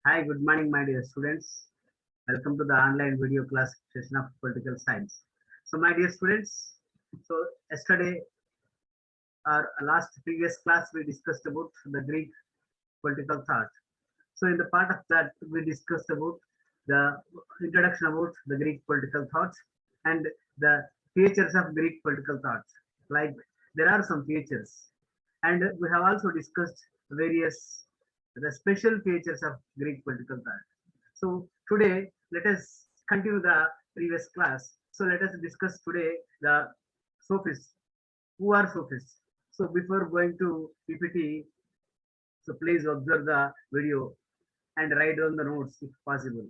Hi, good morning, my dear students. Welcome to the online video class session of political science. So, my dear students, so yesterday or last previous class we discussed about the Greek political thought. So, in the part of that we discussed about the introduction about the Greek political thoughts and the features of Greek political thoughts. Like there are some features, and we have also discussed various the special features of Greek political thought. So today let us continue the previous class. So let us discuss today the sophists. Who are sophists? So before going to PPT, so please observe the video and write down the notes if possible.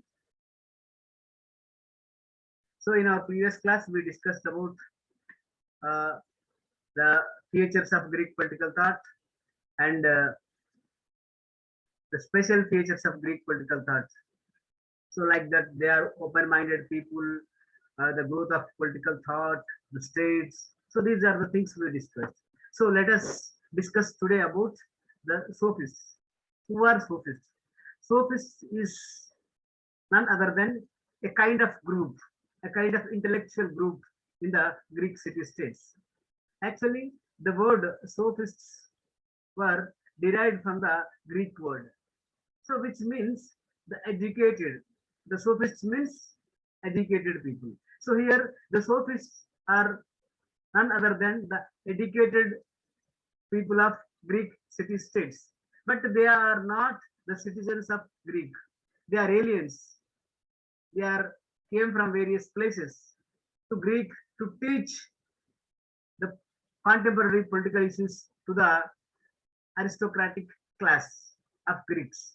So in our previous class, we discussed about uh, the features of Greek political thought and the special features of Greek political thought. So like that, they are open-minded people, the growth of political thought, the states. So these are the things we discussed. So let us discuss today about the sophists. Who are sophists? Sophists is none other than a kind of group, a kind of intellectual group in the Greek city-states. Actually, the word sophists were derived from the Greek word, so which means the educated. The sophists means educated people. So here the sophists are none other than the educated people of Greek city-states, but they are not the citizens of Greek. They are aliens. They are came from various places to Greek to teach the contemporary political issues to the aristocratic class of Greeks.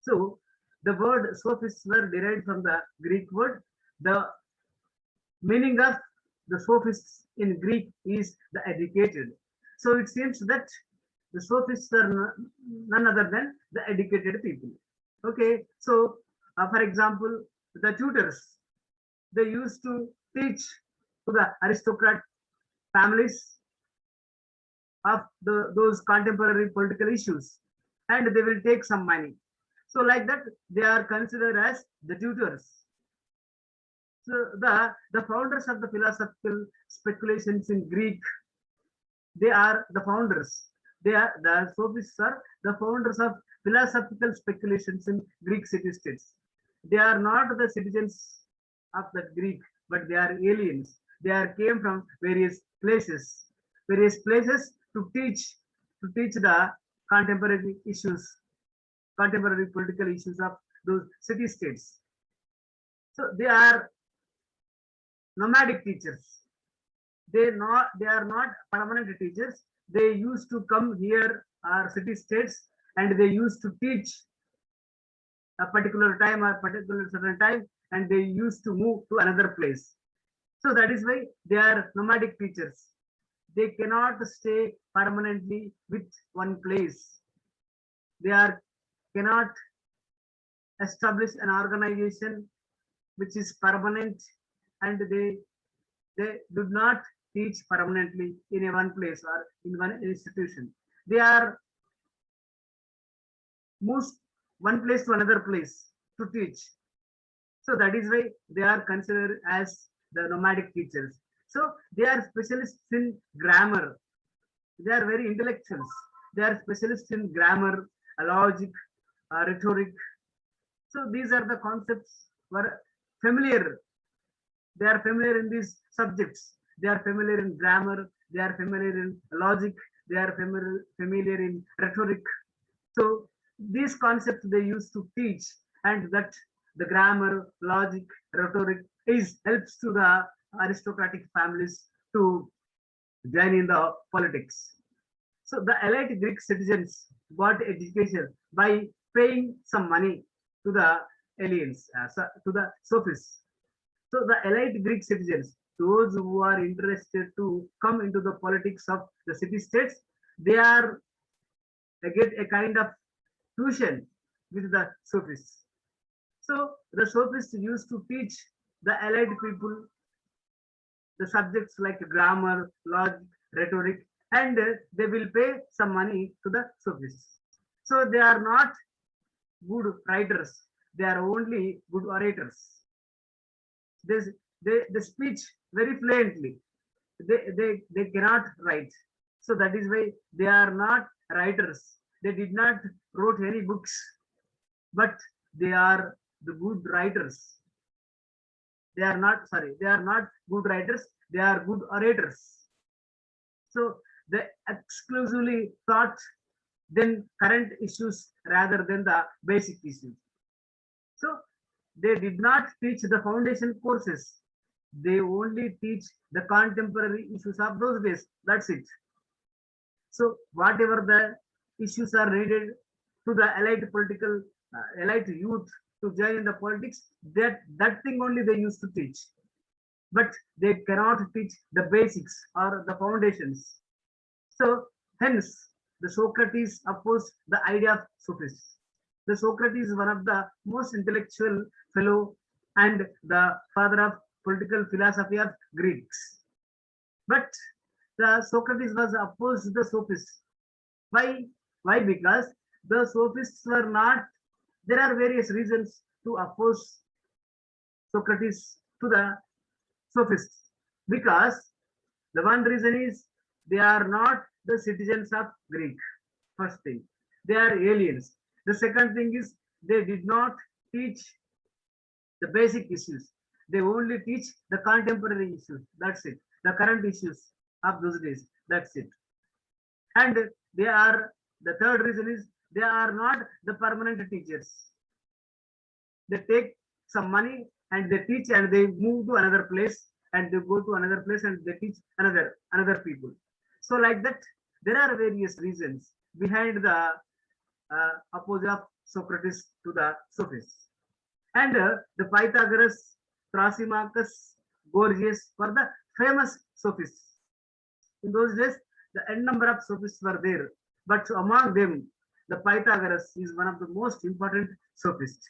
So the word sophists were derived from the Greek word. The meaning of the sophists in Greek is the educated. So it seems that the sophists are none other than the educated people. Okay, so for example, the tutors, they used to teach to the aristocrat families of those contemporary political issues, and they will take some money. So like that, they are considered as the tutors. So the founders of the philosophical speculations in Greek, they are the founders. They are the sophists are the founders of philosophical speculations in Greek city-states. They are not the citizens of the Greek, but they are aliens. They are came from various places to teach the contemporary issues, contemporary political issues of those city-states. So they are nomadic teachers. They are not permanent teachers. They used to come here our city states, and they used to teach a particular time or particular certain time, and they used to move to another place. So that is why they are nomadic teachers. They cannot stay permanently with one place. They are cannot establish an organization which is permanent, and they do not teach permanently in a one place or in one institution. They are moved one place to another place to teach. So that is why they are considered as the nomadic teachers. So they are specialists in grammar. They are very intellectuals. They are specialists in grammar, logic, rhetoric. So these are the concepts were familiar. They are familiar in these subjects. They are familiar in grammar. They are familiar in logic. They are familiar in rhetoric. So these concepts they used to teach, and that the grammar, logic, rhetoric is helps to the aristocratic families to join in the politics. So the elite Greek citizens got education by paying some money to the aliens, to the sophists. So the elite Greek citizens, those who are interested to come into the politics of the city states, they are they get a kind of tuition with the sophists. So the sophists used to teach the elite people the subjects like grammar, logic, rhetoric, and they will pay some money to the sophists. So they are not good writers. They are only good orators. They, they speech very fluently. They cannot write. So that is why they are not writers. They did not wrote any books, but they are the good writers. They are not, sorry, they are not good writers. They are good orators. So they exclusively thought then current issues rather than the basic issues. So they did not teach the foundation courses. They only teach the contemporary issues of those days. That's it. So whatever the issues are needed to the elite youth to join in the politics, that thing only they used to teach. But they cannot teach the basics or the foundations. So hence the Socrates opposed the idea of sophists. The Socrates is one of the most intellectual fellow and the father of political philosophy of Greeks. But the Socrates was opposed to the sophists. Why? Why? Because the sophists were not. There are various reasons to oppose Socrates to the sophists. Because the one reason is they are not the citizens of Greek. First thing, they are aliens. The second thing is they did not teach the basic issues. They only teach the contemporary issues. That's it. The current issues of those days. That's it. And they are, the third reason is they are not the permanent teachers. They take some money and they teach and they move to another place and they go to another place and they teach another people. So like that, there are various reasons behind the opposite of Socrates to the sophists. And the Pythagoras, Thrasymachus, Gorgias were the famous sophists. In those days, the n number of sophists were there, but among them, the Pythagoras is one of the most important sophists.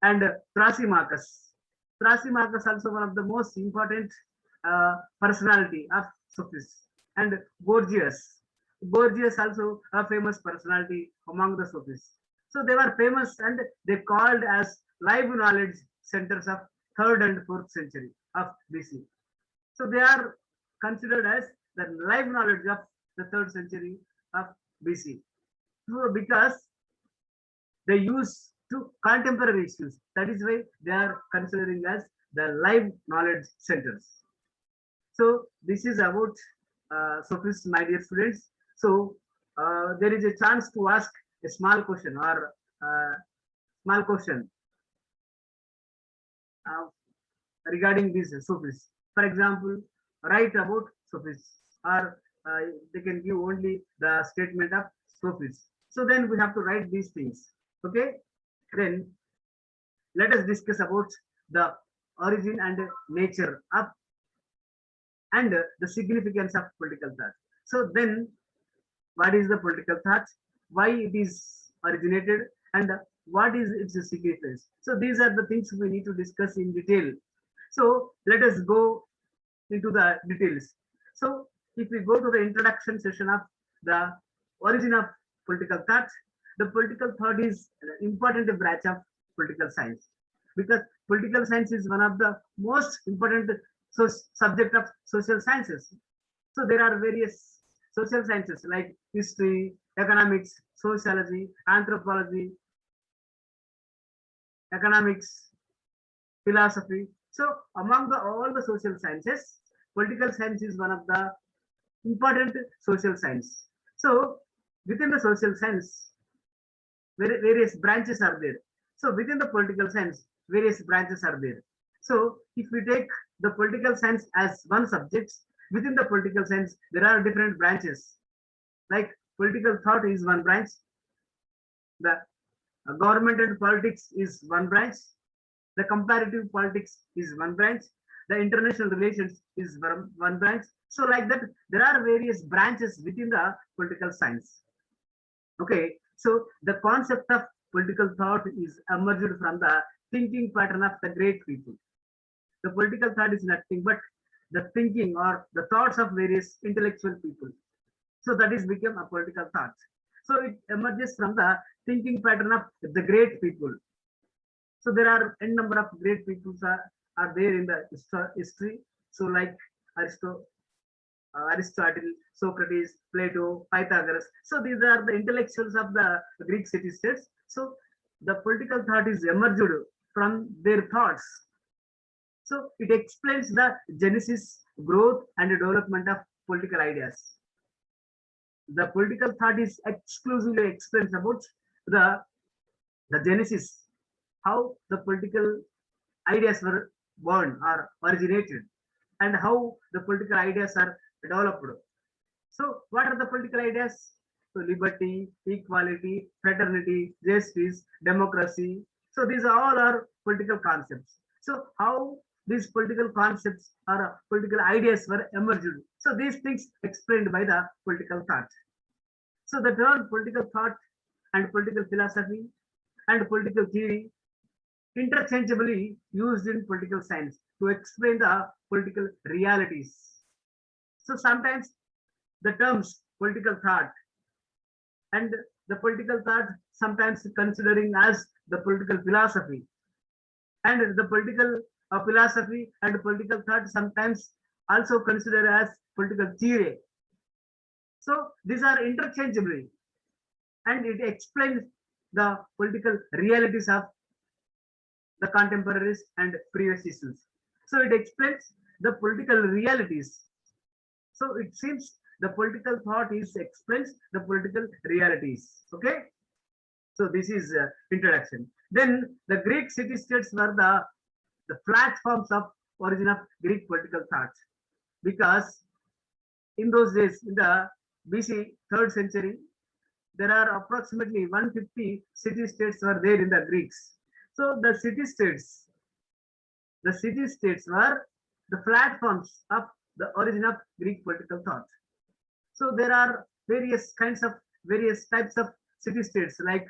And Thrasymachus. Thrasymachus also one of the most important personality of sophists. And Gorgias. Gorgias also a famous personality among the sophists. So they were famous and they called as live knowledge centers of 3rd and 4th century of BC. So they are considered as the live knowledge of the 3rd century of BC. So because they use to contemporary issues, that is why they are considering as the live knowledge centers. So this is about sophists, my dear students. So there is a chance to ask a small question or small question regarding these sophists. For example, write about sophists, or they can give only the statement of sophists. So then we have to write these things. Okay. Then let us discuss about the origin and nature of and the significance of political thought. So then, what is the political thought? Why it is originated, and what is its significance? So these are the things we need to discuss in detail. So let us go into the details. So if we go to the introduction session of the origin of political thought, the political thought is an important branch of political science, because political science is one of the most important subject of social sciences. So there are various social sciences like history, economics, sociology, anthropology, economics, philosophy. So among all the social sciences, political science is one of the important social science. So within the social science, various branches are there. So within the political science, various branches are there. So if we take the political science as one subject, within the political science, there are different branches. Like political thought is one branch, the government and politics is one branch, the comparative politics is one branch, the international relations is one branch. So like that, there are various branches within the political science. Okay, so the concept of political thought is emerged from the thinking pattern of the great people. The political thought is nothing but the thinking or the thoughts of various intellectual people. So that is become a political thought. So it emerges from the thinking pattern of the great people. So there are n number of great people are there in the history. So like Aristotle, Socrates, Plato, Pythagoras. So these are the intellectuals of the Greek city-states. So the political thought is emerged from their thoughts. So it explains the genesis, growth, and development of political ideas. The political thought is exclusively explains about the, the genesis, how the political ideas were born or originated, and how the political ideas are developed. So, what are the political ideas? So, liberty, equality, fraternity, justice, democracy. So, these all are political concepts. So, how these political concepts or political ideas were emerged. So, these things explained by the political thought. So, the term political thought and political philosophy and political theory interchangeably used in political science to explain the political realities. So sometimes the terms political thought and the political thought sometimes considering as the political philosophy, and the political philosophy and political thought sometimes also considered as political theory. So these are interchangeably, and it explains the political realities of the contemporaries and previous issues. So it explains the political realities. So it seems the political thought is explains the political realities. Okay. So this is introduction. Then the Greek city-states were the platforms of origin of Greek political thought, because in those days, in the BC 3rd century, there are approximately 150 city-states were there in the Greeks. So the city-states were the platforms of the origin of Greek political thought. So there are various types of city-states like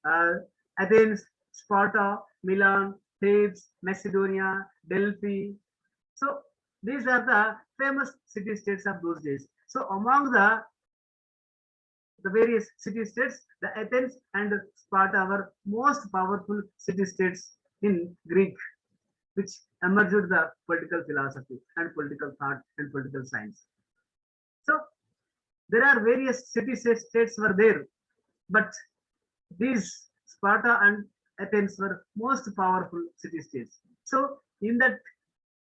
uh, Athens, Sparta, Milan, Thebes, Macedonia, Delphi. So these are the famous city-states of those days. So among the various city-states, the Athens and Sparta were most powerful city-states in Greek, which emerged the political philosophy and political thought and political science. So there are various city-states were there, but these Sparta and Athens were most powerful city-states. So in that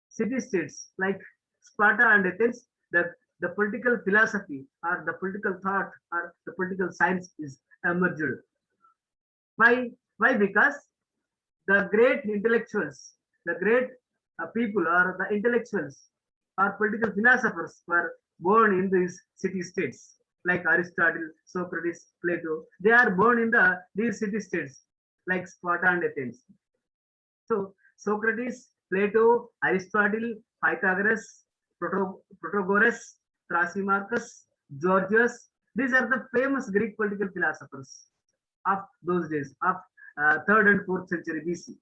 city-states like Sparta and Athens, the political philosophy or the political thought or the political science is emerged. Why? Why? Because the great intellectuals, the great people or the intellectuals or political philosophers were born in these city-states like Aristotle, Socrates, Plato. They are born in these city-states like Sparta and Athens. So Socrates, Plato, Aristotle, Pythagoras, Protagoras, Thrasymachus, Gorgias. These are the famous Greek political philosophers of those days, of 3rd and 4th century BC.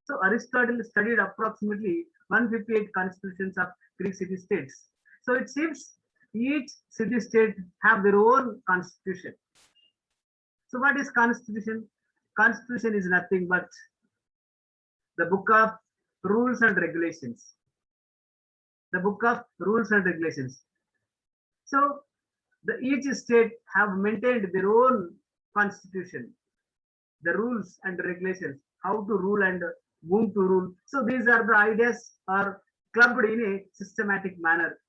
So Aristotle studied approximately 158 constitutions of Greek city-states. So it seems each city-state have their own constitution. So what is constitution? Constitution is nothing but the book of rules and regulations. The book of rules and regulations. So each state have maintained their own constitution, the rules and regulations, how to rule and whom to rule. So these are the ideas are clubbed in a systematic manner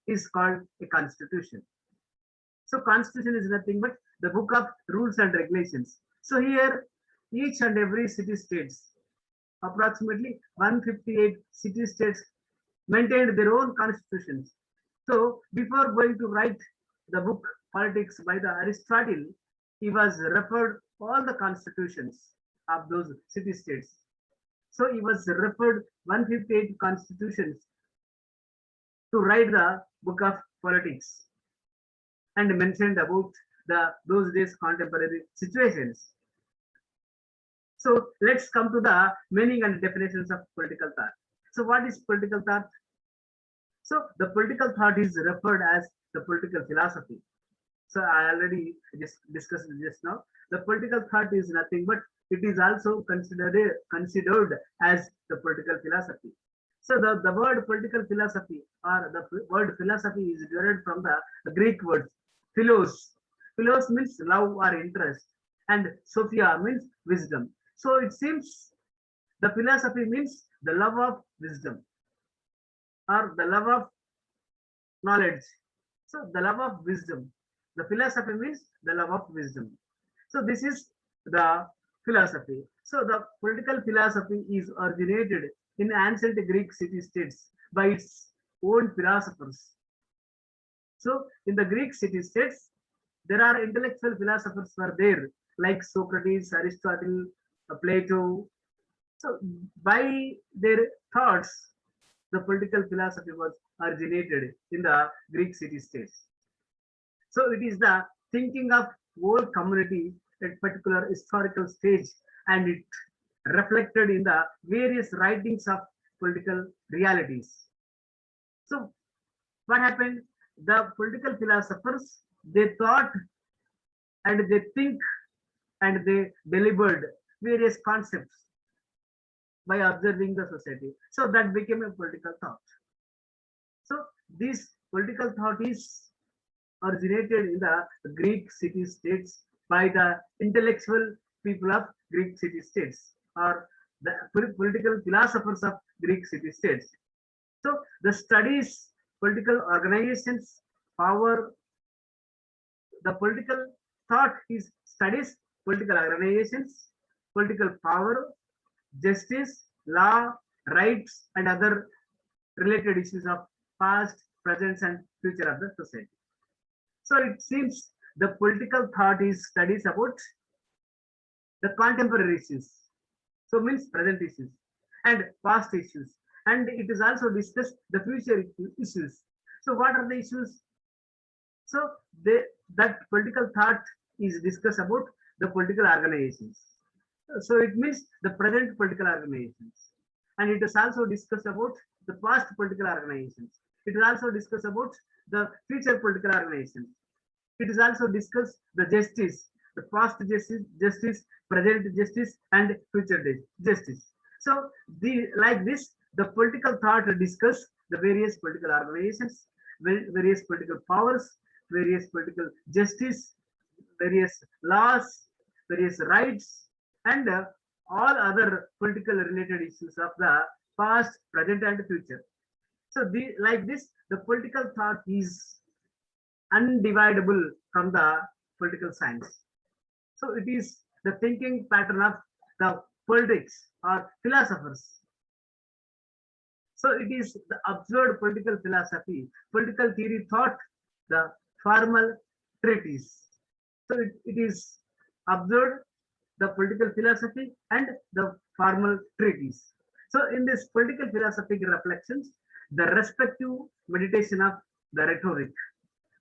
is called a constitution. So constitution is nothing but the book of rules and regulations. So here each and every city states, approximately 158 city states maintained their own constitutions. So before going to write the book Politics by the Aristotle, he was referred all the constitutions of those city states. So he was referred 158 constitutions to write the book of politics and mentioned about those days contemporary situations. So let's come to the meaning and definitions of political thought. So what is political thought? So the political thought is referred as the political philosophy. So I already just discussed just now. The political thought is nothing but it is also considered as the political philosophy. So the word political philosophy or the word philosophy is derived from the Greek word philos. Philos means love or interest, and Sophia means wisdom. So it seems the philosophy means the love of wisdom or the love of knowledge. So the love of wisdom. The philosophy means the love of wisdom. So this is the philosophy. So the political philosophy is originated in ancient Greek city-states by its own philosophers. So in the Greek city-states, there are intellectual philosophers were there like Socrates, Aristotle, Plato. So by their thoughts, the political philosophy was originated in the Greek city-states. So it is the thinking of whole community at particular historical stage, and it reflected in the various writings of political realities. So what happened? The political philosophers they thought and they think and they delivered various concepts by observing the society. So that became a political thought. So this political thought is originated in the Greek city-states by the intellectual people of Greek city-states or the political philosophers of Greek city-states. So the studies, political organizations, power, the political thought is studies, political organizations, political power, justice, law, rights, and other related issues of past, present, and future of the society. So it seems the political thought is studies about the contemporary issues. So means present issues and past issues. And it is also discussed the future issues. So what are the issues? So that political thought is discussed about the political organizations. So it means the present political organizations. And it is also discussed about the past political organizations. It is also discussed about the future political organizations. It is also discussed the justice, the past justice, present justice, and future justice. So like this, the political thought discuss the various political organizations, various political powers, various political justice, various laws, various rights, and all other political related issues of the past, present, and future. So like this, the political thought is undividable from the political science. So it is the thinking pattern of the politics or philosophers. So it is the observed political philosophy, political theory thought, the formal treatise. So it is observed the political philosophy and the formal treatise. So in this political philosophic reflections, the respective meditation of the rhetoric.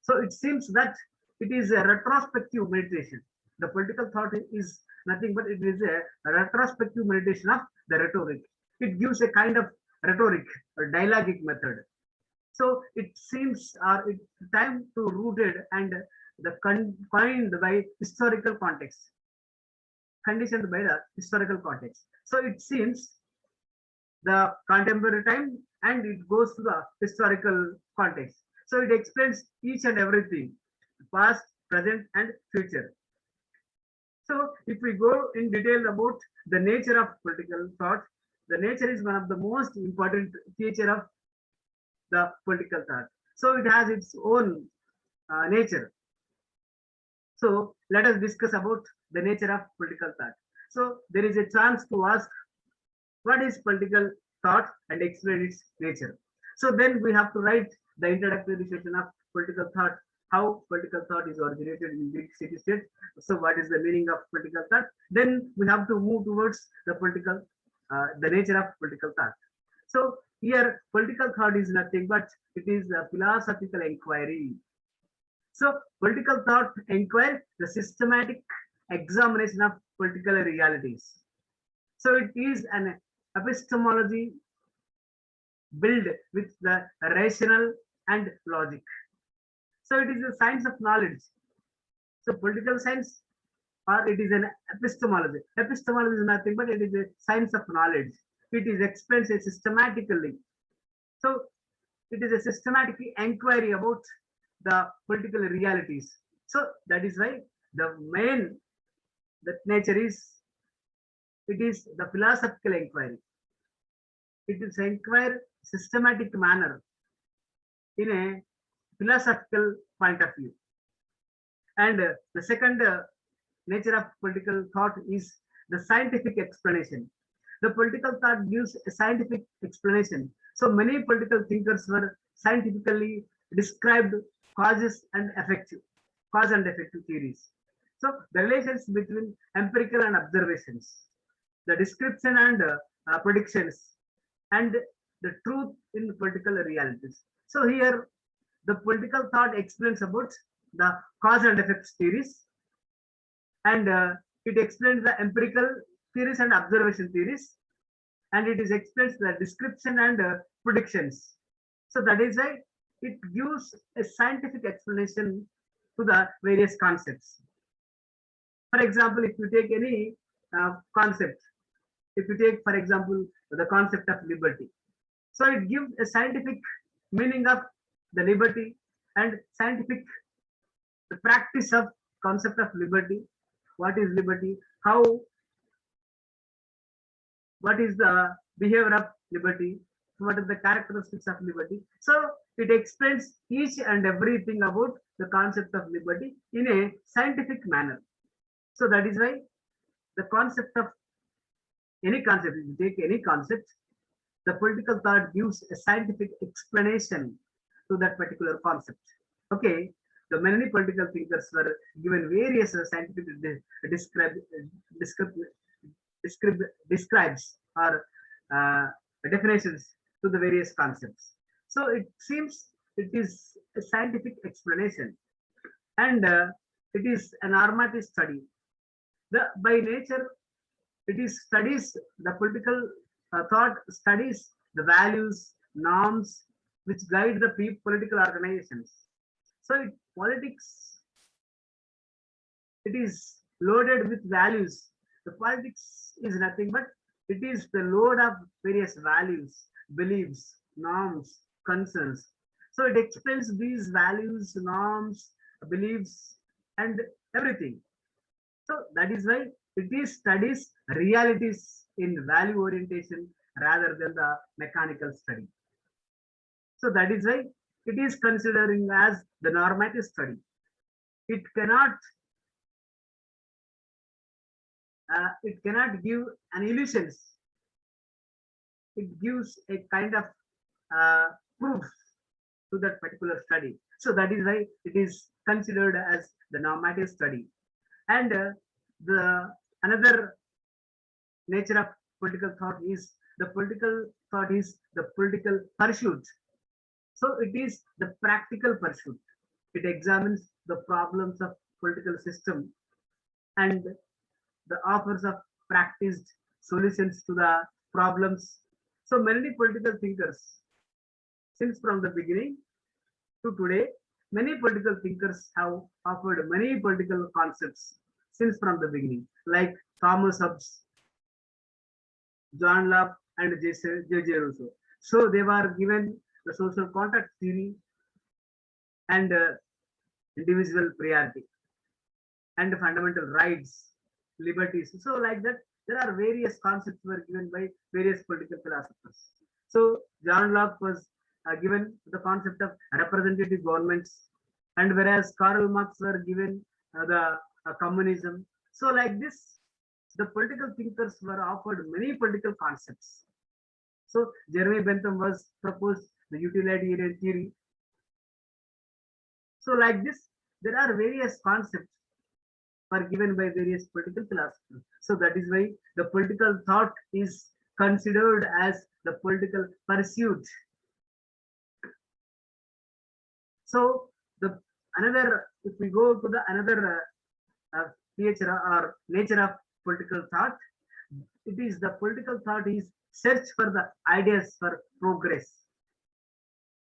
So it seems that it is a retrospective meditation. The political thought is nothing but it is a retrospective meditation of the rhetoric. It gives a kind of rhetoric or dialogic method. So it seems it's time to rooted and the coined by historical context, conditioned by the historical context. So it seems the contemporary time and it goes to the historical context. So it explains each and everything, past, present, and future. So if we go in detail about the nature of political thought, the nature is one of the most important feature of the political thought. So it has its own nature. So let us discuss about the nature of political thought. So there is a chance to ask what is political thought and explain its nature. So then we have to write the introductory section of political thought, how political thought is originated in Greek city-state. So what is the meaning of political thought? Then we have to move towards the nature of political thought. So here political thought is nothing but it is a philosophical inquiry. So political thought inquire the systematic examination of political realities. So it is an epistemology built with the rational and logic. So it is a science of knowledge So political science, or it is an epistemology. Epistemology is nothing but it is a science of knowledge. It is explained systematically. So it is a systematic inquiry about the political realities. So that is why the main that nature is, it is the philosophical inquiry. It is inquire systematic manner in a philosophical point of view. And the second nature of political thought is the scientific explanation. The political thought gives a scientific explanation. So many political thinkers were scientifically described causes and effective, cause and effective theories. So the relations between empirical and observations, the description and predictions, and the truth in political realities. So here the political thought explains about the cause and effects theories, and it explains the empirical theories and observation theories, and it is explains the description and predictions. So that is why it gives a scientific explanation to the various concepts. For example, if you take any concept, if you take, for example, the concept of liberty, so it gives a scientific meaning of the liberty and scientific the practice of concept of liberty. What is liberty? How? What is the behavior of liberty? What are the characteristics of liberty? So it explains each and everything about the concept of liberty in a scientific manner. So that is why the concept of any concept, if you take any concept, the political thought gives a scientific explanation to that particular concept. Okay, the many political thinkers were given various scientific describe, describe, describes or definitions to the various concepts. So it seems it is a scientific explanation, and it is a normative study. The by nature, it is studies the political thought studies the values, norms which guide the political organizations. So politics, it is loaded with values. The politics is nothing but it is the load of various values, beliefs, norms, concerns. So it explains these values, norms, beliefs, and everything. So that is why it is studies realities in value orientation rather than the mechanical study. So that is why it is considering as the normative study. It cannot give an illusions. It gives a kind of uh, proof to that particular study. So that is why it is considered as the normative study. And the another nature of political thought is the political thought is the political pursuit. So it is the practical pursuit. It examines the problems of political system and the offers of practiced solutions to the problems. So many political thinkers, since from the beginning to today, many political thinkers have offered many political concepts since from the beginning, like Thomas Hobbes, John Locke, and J.J. Rousseau. So they were given the social contract theory and individual priority and fundamental rights, liberties. So like that, there are various concepts were given by various political philosophers. So John Locke was given the concept of representative governments, and whereas Karl Marx were given the communism. So like this, the political thinkers were offered many political concepts. So Jeremy Bentham was proposed the utilitarian theory. So like this, there are various concepts are given by various political philosophers. So that is why the political thought is considered as the political pursuit. So the another, if we go to the another feature or nature of political thought, it is the political thought is search for the ideas for progress.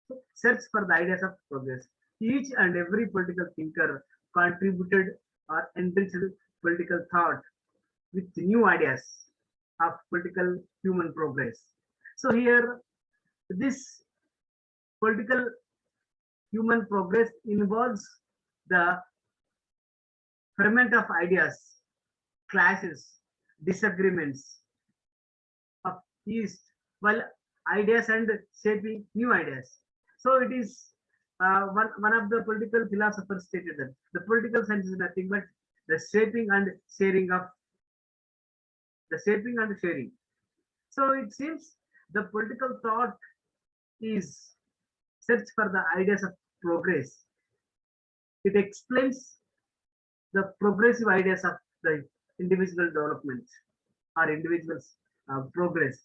So search for the ideas of progress. Each and every political thinker contributed or enriched political thought with new ideas of political human progress. So here, this political human progress involves the ferment of ideas, clashes, disagreements of East, while ideas and shaping new ideas. So it is one of the political philosophers stated that the political science is nothing but the shaping and sharing of the shaping and sharing. So it seems the political thought is search for the ideas of progress. It explains the progressive ideas of the individual development or individual's progress.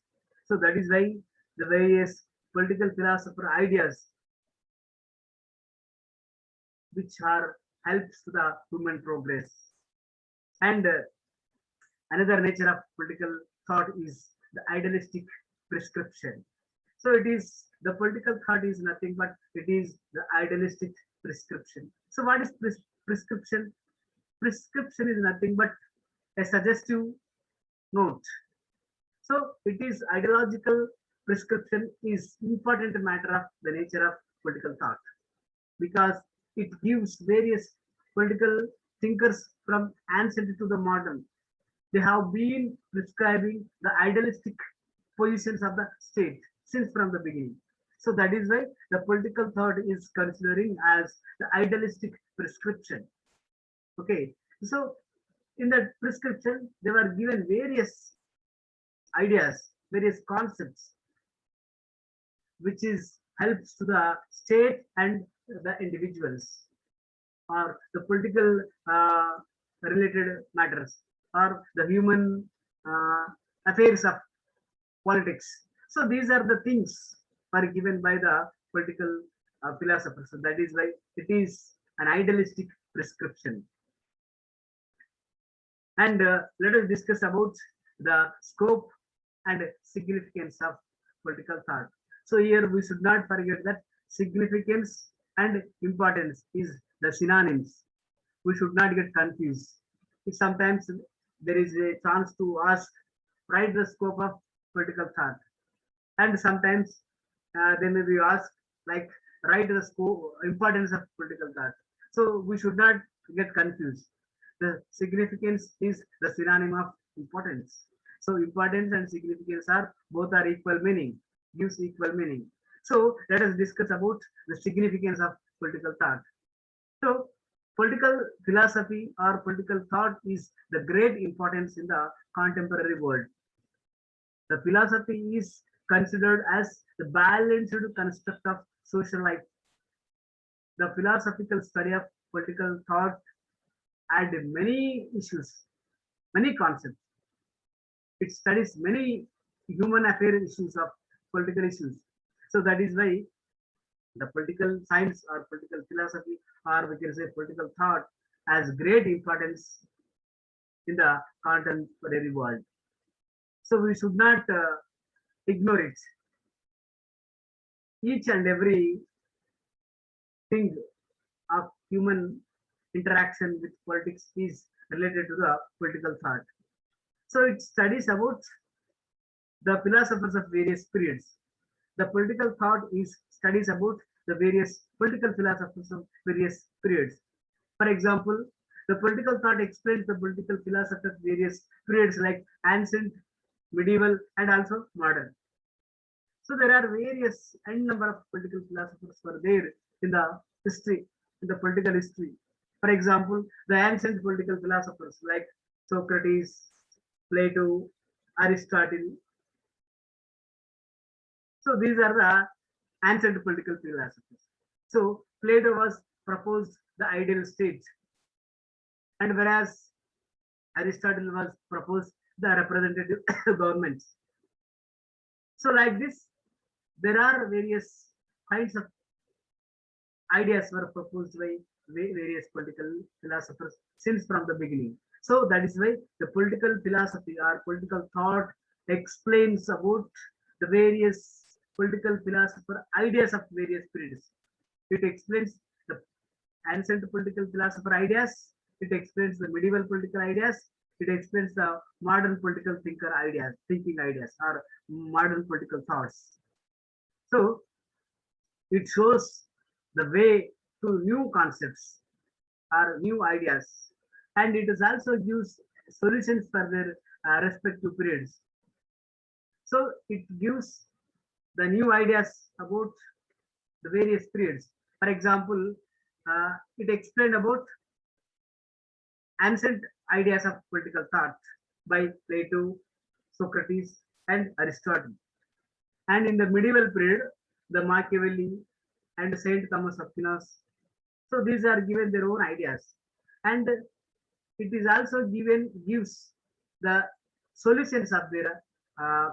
So that is why the various political philosopher ideas which are helps to the human progress. And another nature of political thought is the idealistic prescription. So it is the political thought is nothing but it is the idealistic prescription. So what is prescription? Prescription is nothing but a suggestive note. So it is ideological prescription is important matter of the nature of political thought because it gives various political thinkers from ancient to the modern. They have been prescribing the idealistic positions of the state since from the beginning. So that is why the political thought is considering as the idealistic prescription. Okay, so in that prescription, they were given various ideas, various concepts, which is helps to the state and the individuals or the political related matters or the human affairs of politics. So these are the things are given by the political philosophers. So that is why it is an idealistic prescription. And let us discuss about the scope and significance of political thought. So here we should not forget that significance and importance is the synonyms. We should not get confused. Sometimes there is a chance to ask, write the scope of political thought. And sometimes they may be asked, like, write the scope, importance of political thought. So we should not get confused. The significance is the synonym of importance. So importance and significance are both are equal meaning, gives equal meaning. So let us discuss about the significance of political thought. So political philosophy or political thought is the great importance in the contemporary world. The philosophy is considered as the balanced construct of social life. The philosophical study of political thought had many issues, many concepts. It studies many human affair issues of political issues. So that is why the political science or political philosophy or we can say political thought has great importance in the contemporary world. So we should not ignore it. Each and every thing of human interaction with politics is related to the political thought. So it studies about the philosophers of various periods. The political thought is studies about the various political philosophers of various periods. For example, the political thought explains the political philosophy of various periods like ancient, medieval, and also modern. So there are various n number of political philosophers were there in the history, in the political history. For example, the ancient political philosophers like Socrates, Plato, Aristotle. So these are the ancient political philosophers. So Plato was proposed the ideal state, and whereas Aristotle was proposed the representative governments. So like this, there are various kinds of ideas were proposed by various political philosophers since from the beginning. So that is why the political philosophy or political thought explains about the various political philosopher ideas of various periods. It explains the ancient political philosopher ideas. It explains the medieval political ideas. It explains the modern political thinking ideas, or modern political thoughts. So it shows the way to new concepts or new ideas, and it is also gives solutions for their respective periods. So it gives the new ideas about the various periods. For example, it explained about ancient ideas of political thought by Plato, Socrates, and Aristotle. And in the medieval period, the Machiavelli and Saint Thomas Aquinas. So these are given their own ideas, and it is also gives the solutions of their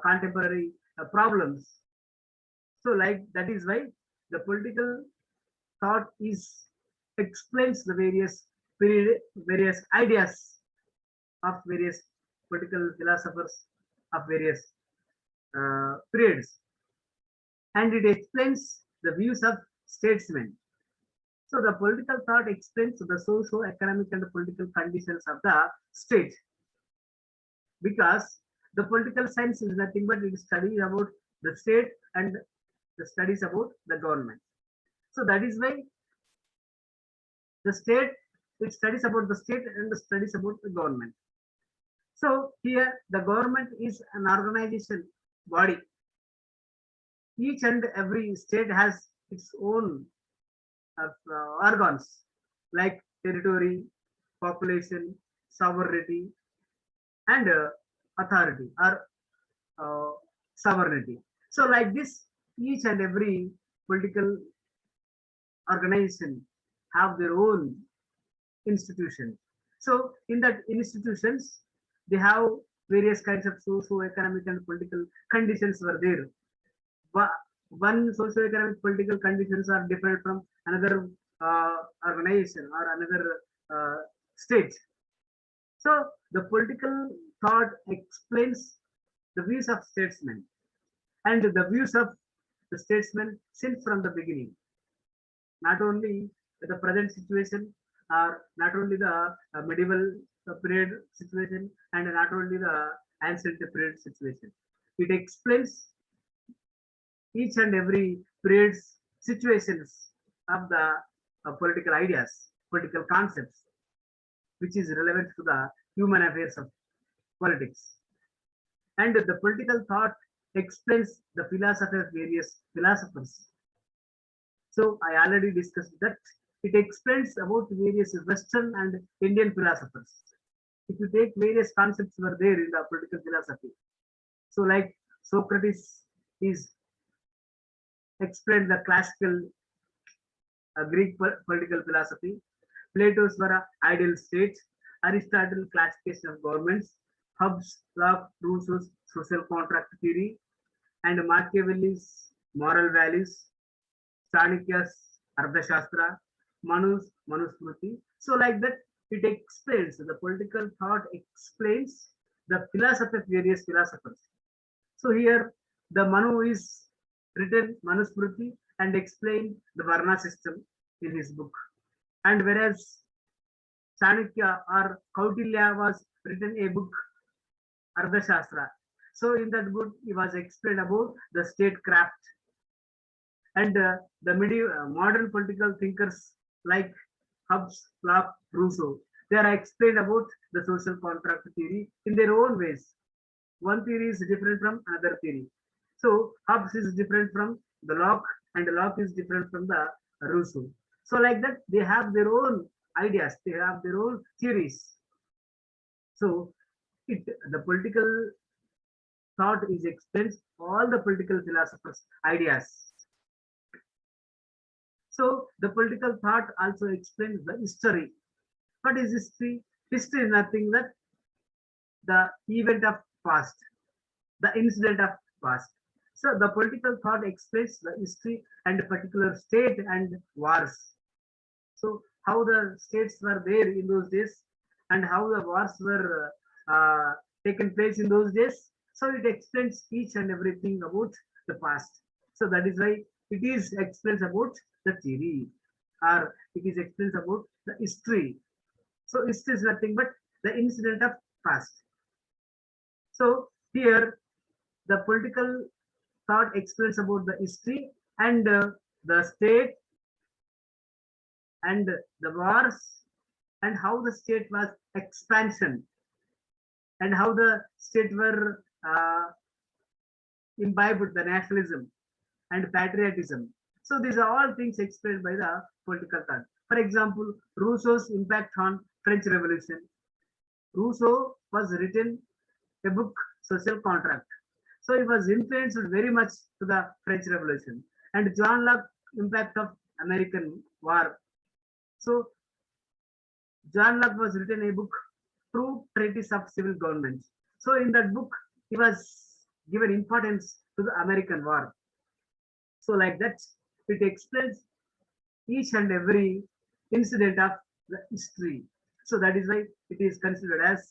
contemporary problems. So, like that is why the political thought is explains the various ideas of various political philosophers of various periods, and it explains the views of statesmen. So the political thought explains the socio-economic and political conditions of the state, because the political science is nothing but it studies about the state and the studies about the government. So that is why the state, it studies about the state and the studies about the government. So here the government is an organization body. Each and every state has its own organs like territory, population, sovereignty, and authority or sovereignty. So like this, each and every political organization have their own institution. So in that institutions, they have various kinds of socio-economic and political conditions were there. One socio-economic political conditions are different from another organization or another state. So the political thought explains the views of statesmen and the views of the statesmen since from the beginning. Not only the present situation, or not only the medieval period situation, and not only the ancient period situation. It explains each and every period's situations of the political ideas, political concepts, which is relevant to the human affairs of politics. And the political thought explains the philosophy of various philosophers. So I already discussed that it explains about various Western and Indian philosophers. If you take various concepts were there in the political philosophy. So like Socrates is explained the classical Greek political philosophy. Plato's were ideal states. Aristotle classification of governments. Hobbes, Locke, Rousseau's social contract theory, and Machiavelli's moral values. Chanakya's Ardhashastra, Manu's Manusmriti. So like that, it explains the political thought explains the philosophy of various philosophers. So here the Manu is written Manusmriti and explained the Varna system in his book. And whereas Chanakya or Kautilya was written a book, Ardhashastra. So in that book, he was explained about the statecraft. And the modern political thinkers like Hobbes, Locke, Rousseau, they are explained about the social contract theory in their own ways. One theory is different from another theory. So Hobbes is different from the Locke, and Locke is different from the Rousseau. So like that, they have their own ideas, they have their own theories. So the political thought is explains all the political philosophers' ideas. So the political thought also explains the history. What is history? History is nothing but the event of past, the incident of past. So the political thought explains the history and a particular state and wars. So how the states were there in those days and how the wars were taken place in those days. So it explains each and everything about the past. So that is why it is explains about the theory or it is explains about the history. So history is nothing but the incident of past. So here the political thought explains about the history and the state and the wars and how the state was expansion and how the state were imbibed the nationalism and patriotism. So these are all things explained by the political thought. For example, Rousseau's impact on French Revolution. Rousseau was written a book, Social Contract. So it was influenced very much to the French Revolution. And John Locke impact of American War. So John Locke was written a book, True Treatise of Civil Government. So in that book, he was given importance to the American War. So like that, it explains each and every incident of the history. So that is why it is considered as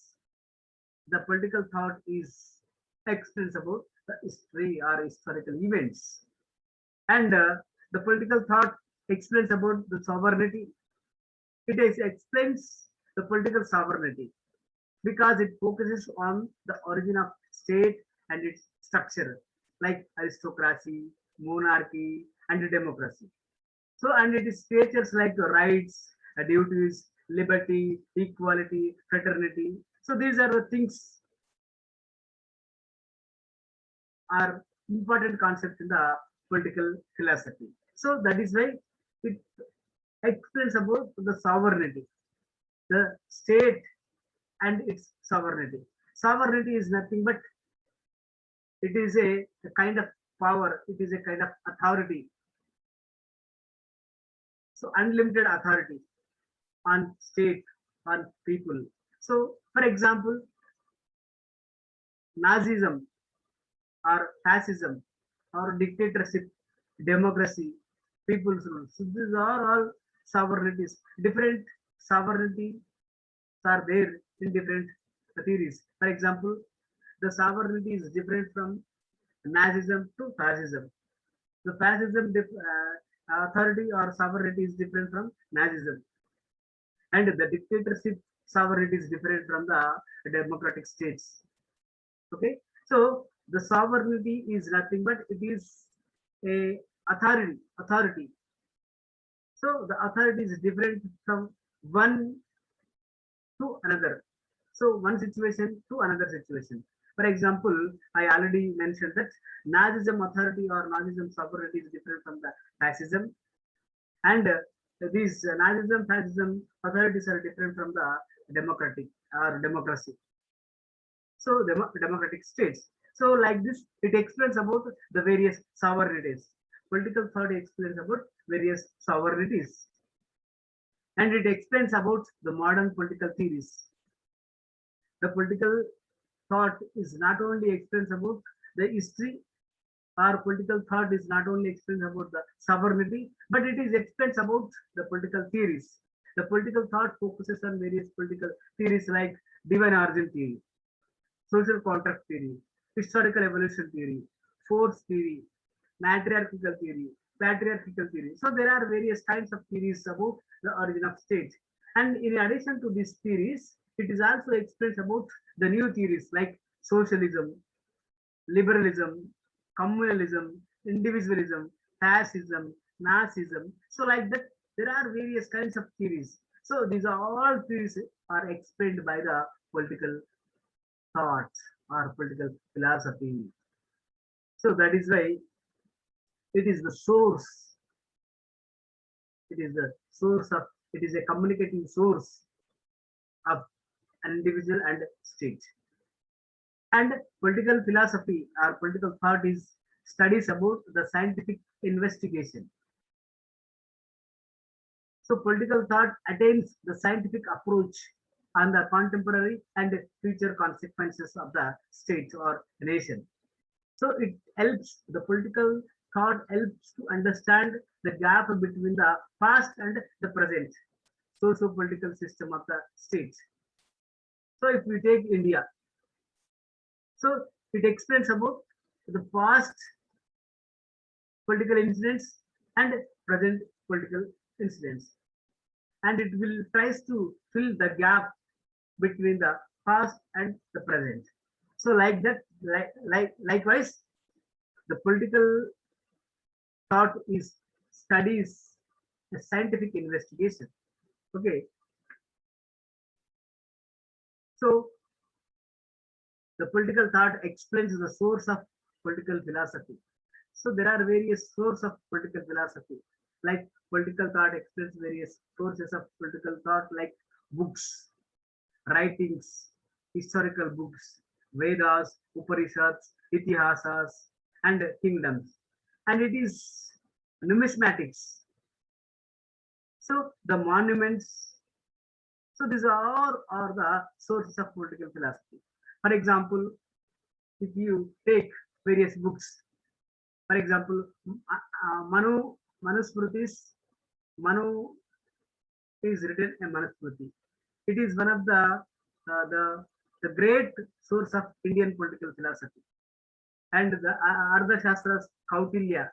the political thought is explains about the history or historical events. And the political thought explains about the sovereignty. Explains the political sovereignty because it focuses on the origin of state and its structure, like aristocracy, monarchy, and democracy. So, and it is features like the rights, duties, liberty, equality, fraternity. So, these are the things are important concepts in the political philosophy. So, that is why it explains about the sovereignty, the state and its sovereignty. Sovereignty is nothing but it is a kind of power, it is a kind of authority. So unlimited authority on state, on people. So for example, Nazism or fascism or dictatorship, democracy, people's rule. So these are all sovereignties. Different sovereignty are there in different theories. For example, the sovereignty is different from Nazism to fascism. The fascism authority or sovereignty is different from Nazism, and the dictatorship sovereignty is different from the democratic states. Okay, so the sovereignty is nothing but it is a authority. So the authority is different from one to another. So one situation to another situation. For example, I already mentioned that Nazism authority or Nazism sovereignty is different from the fascism, and these Nazism, fascism authorities are different from the democratic or democracy. So democratic states. So like this, it explains about the various sovereignties. Political thought explains about various sovereignties, and it explains about the modern political theories. The political thought is not only explains about the history, or political thought is not only explains about the sovereignty, but it is explains about the political theories. The political thought focuses on various political theories like divine origin theory, social contract theory, historical evolution theory, force theory, matriarchal theory, patriarchal theory. So there are various kinds of theories about the origin of state. And in addition to these theories, it is also explains about the new theories like socialism, liberalism, communalism, individualism, fascism, Nazism. So like that, there are various kinds of theories. So these are all theories are explained by the political thought or political philosophy. So that is why it is the source. It is the source of. It is a communicating source of an individual and state. And political philosophy or political thought is studies about the scientific investigation. So political thought attains the scientific approach on the contemporary and future consequences of the state or nation. So it helps, the political thought helps to understand the gap between the past and the present socio-political system of the state. So if we take India, so it explains about the past political incidents and present political incidents, and it will tries to fill the gap between the past and the present. So like that, likewise, the political thought is studies a scientific investigation. Okay, so the political thought explains the source of political philosophy. So there are various sources of political philosophy. Like political thought explains various sources of political thought, like books, writings, historical books, Vedas, Upanishads, Itihasas, and kingdoms. And it is numismatics. So the monuments. So these are the sources of political philosophy. For example, if you take various books, for example, Manusmritis, Manu is written in Manusmriti. It is one of uh, the the great source of Indian political philosophy. And the Ardhashastras, Kautilya,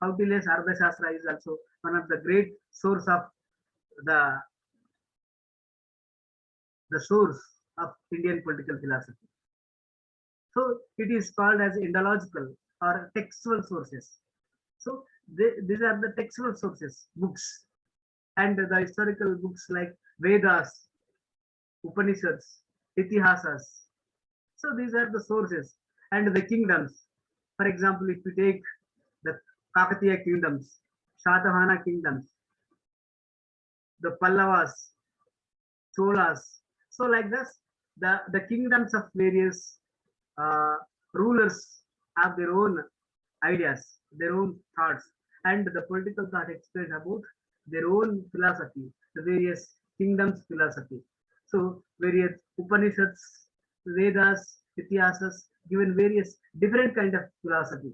Kautilya's Ardhashastra is also one of the great source of the the source of Indian political philosophy. So it is called as endological or textual sources. So these are the textual sources, books, and the historical books like Vedas, Upanishads, Itihasas. So these are the sources, and the kingdoms. For example, if you take the Kakatiya kingdoms, Shatavahana kingdoms, the Pallavas, Cholas. So like this, the kingdoms of various uh, rulers have their own ideas, their own thoughts, and the political thought explains about their own philosophy, the various kingdoms philosophy. So various Upanishads, Vedas, Itihasas, given various different kind of philosophy.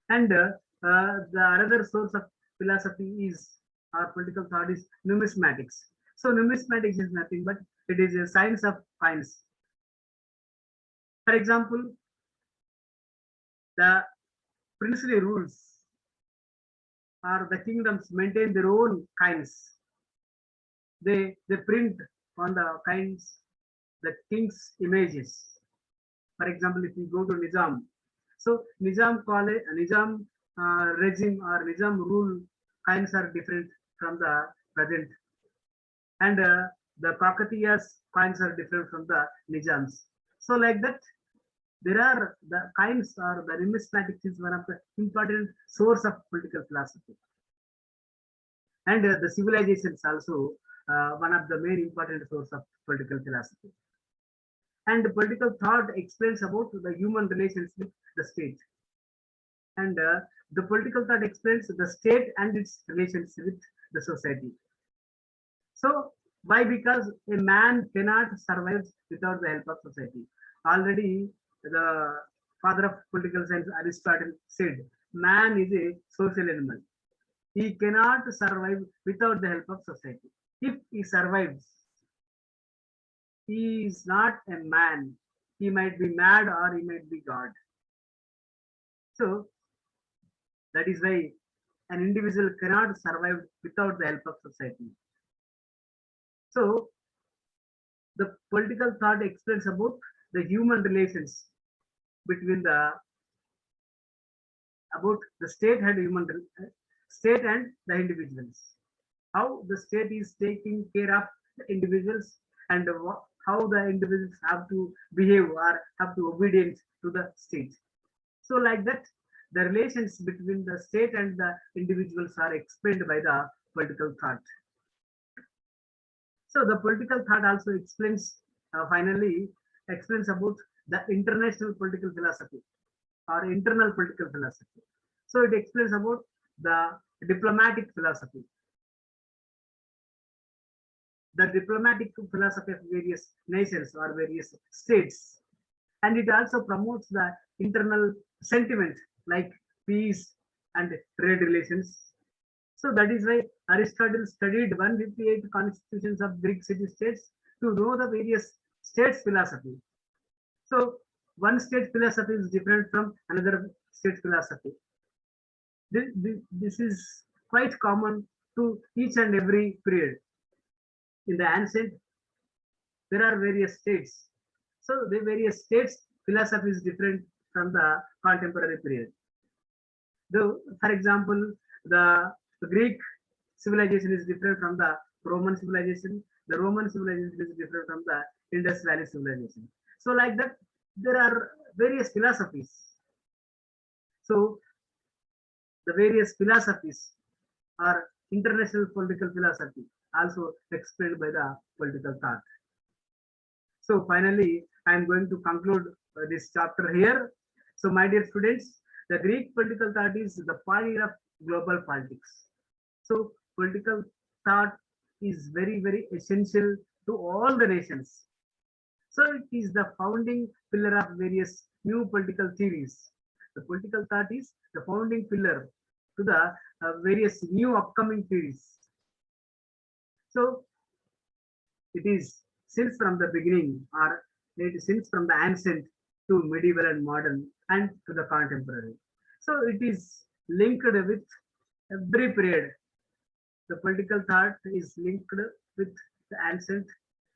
And the another source of philosophy is our political thought is numismatics. So numismatics is nothing but it is a science of coins. For example, the princely rules or the kingdoms maintain their own kinds. They print on the kinds the king's images. For example, if you go to Nizam, so Nizam college, Nizam regime or Nizam rule kinds are different from the present, and the Kakatiyas kinds are different from the Nizams. So like that, there are the kinds or the numismatics is one of the important source of political philosophy, and the civilizations also one of the main important source of political philosophy. And the political thought explains about the human relations with the state, and the political thought explains the state and its relations with the society. So why? Because a man cannot survive without the help of society. Already the father of political science Aristotle said, man is a social animal. He cannot survive without the help of society. If he survives, he is not a man. He might be mad or he might be God. So that is why an individual cannot survive without the help of society. So the political thought explains about the human relations between the about the state and the individuals. How the state is taking care of the individuals, and how the individuals have to behave or have to obedience to the state. So like that, the relations between the state and the individuals are explained by the political thought. So the political thought also explains, finally, explains about the international political philosophy or internal political philosophy. So it explains about the diplomatic philosophy, the diplomatic philosophy of various nations or various states, and it also promotes the internal sentiment like peace and trade relations. So that is why Aristotle studied 158 constitutions of Greek city-states to know the various states' philosophy. So one state philosophy is different from another state philosophy. This is quite common to each and every period. In the ancient, there are various states. So the various states philosophy is different from the contemporary period. For example, the Greek civilization is different from the Roman civilization. The Roman civilization is different from the Indus Valley civilization. So like that, there are various philosophies. So the various philosophies are international political philosophy, also explained by the political thought. So finally, I am going to conclude this chapter here. So my dear students, the Greek political thought is the pioneer of global politics. So political thought is very, very essential to all the nations. So it is the founding pillar of various new political theories. The political thought is the founding pillar to the various new upcoming theories. So it is since from the beginning, or it is since from the ancient to medieval and modern and to the contemporary. So it is linked with every period. The political thought is linked with the ancient,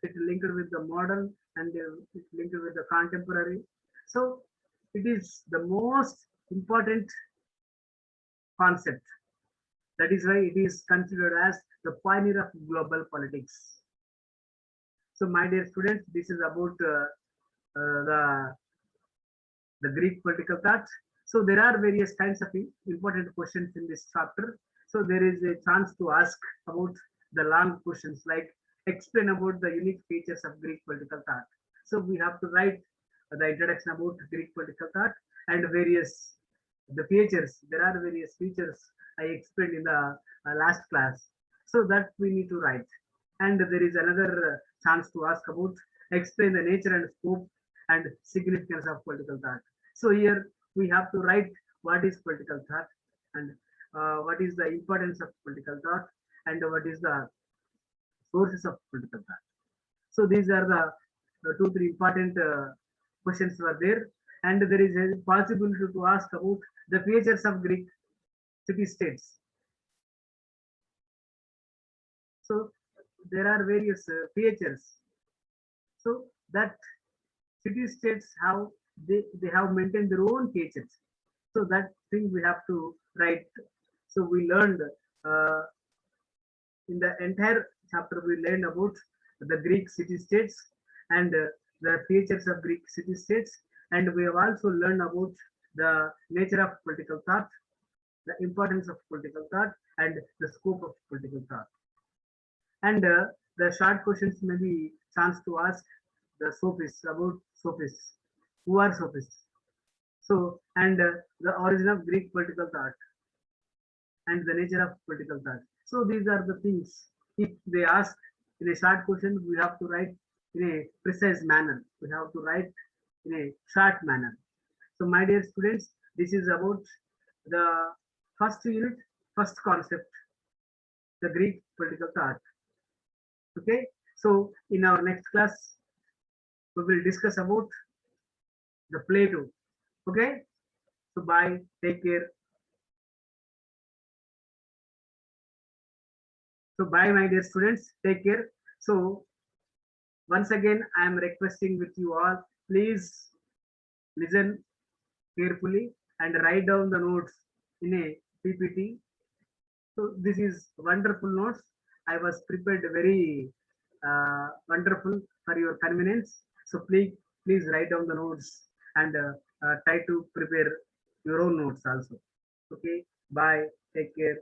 it linked with the modern, and it linked with the contemporary. So it is the most important concept. That is why it is considered as the pioneer of global politics. So, my dear students, this is about the Greek political thought. So, there are various kinds of important questions in this chapter. So, there is a chance to ask about the long questions like explain about the unique features of Greek political thought. So, we have to write the introduction about Greek political thought and various the features. There are various features I explained in the last class. So, that we need to write. And there is another chance to ask about explain the nature and scope and significance of political thought. So here we have to write what is political thought and what is the importance of political thought and what is the sources of political thought. So these are the two, three important questions were there. And there is a possibility to ask about the features of Greek city-states. So there are various features. So that city-states have they have maintained their own features. So that thing we have to write. So we learned in the entire chapter we learned about the Greek city-states and the features of Greek city-states, and we have also learned about the nature of political thought, the importance of political thought, and the scope of political thought. And the short questions may be chance to ask the sophists about sophists. Who are sophists? So, and the origin of Greek political thought and the nature of political thought. So, these are the things. If they ask in a short question, we have to write in a precise manner. We have to write in a short manner. So, my dear students, this is about the first unit, first concept, the Greek political thought. Okay, so in our next class, we will discuss about the Plato. Okay, so bye, take care. So bye, my dear students, take care. So once again, I am requesting with you all, please listen carefully and write down the notes in a PPT. So this is wonderful notes. I was prepared very wonderful for your convenience. So please write down the notes and try to prepare your own notes also. Okay, bye, take care.